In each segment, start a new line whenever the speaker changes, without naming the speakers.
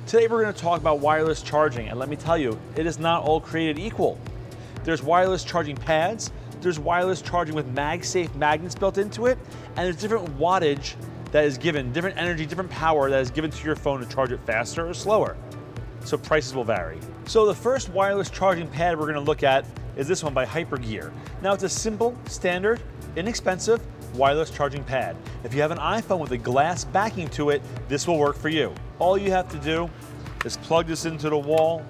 Today we're going to talk about wireless charging, and let me tell you, it is not all created equal. There's wireless charging pads, there's wireless charging with MagSafe magnets built into it, and there's different wattage that is given, different energy, different power that is given to your phone to charge it faster or slower. So prices will vary. So the first wireless charging pad we're going to look at is this one by Hypergear. Now it's a simple, standard, inexpensive wireless charging pad. If you have an iPhone with a glass backing to it, this will work for you. All you have to do is plug this into the wall,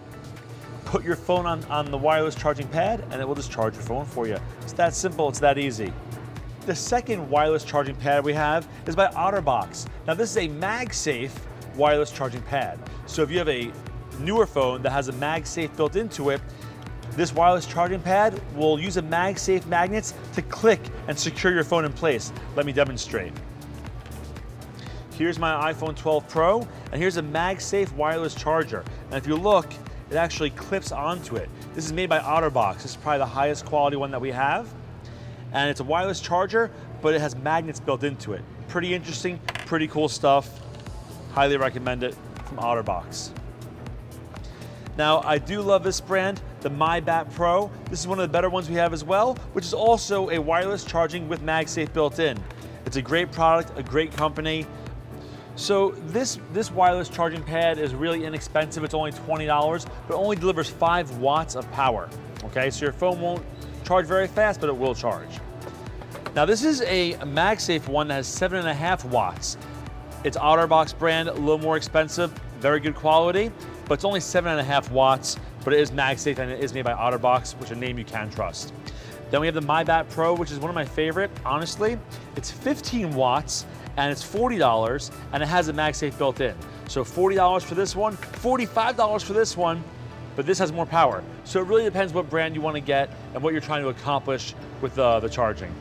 put your phone on the wireless charging pad, and it will just charge your phone for you. It's that simple, it's that easy. The second wireless charging pad we have is by OtterBox. Now this is a MagSafe wireless charging pad. So if you have a newer phone that has a MagSafe built into it, this wireless charging pad will use a MagSafe magnets to click and secure your phone in place. Let me demonstrate. Here's my iPhone 12 Pro, and here's a MagSafe wireless charger. And if you look, it actually clips onto it. This is made by OtterBox. This is probably the highest quality one that we have. And it's a wireless charger, but it has magnets built into it. Pretty interesting, pretty cool stuff. Highly recommend it from OtterBox. Now, I do love this brand, the MyBat Pro. This is one of the better ones we have as well, which is also a wireless charging with MagSafe built in. It's a great product, a great company. So this wireless charging pad is really inexpensive. It's only $20, but it only delivers 5 watts of power. Okay, so your phone won't charge very fast, but it will charge. Now this is a MagSafe one that has 7.5 watts. It's OtterBox brand, a little more expensive, very good quality, but it's only 7.5 watts, but it is MagSafe and it is made by OtterBox, which is a name you can trust. Then we have the MyBat Pro, which is one of my favorite, honestly. It's 15 watts and it's $40 and it has a MagSafe built in. So $40 for this one, $45 for this one, but this has more power. So it really depends what brand you want to get and what you're trying to accomplish with the charging.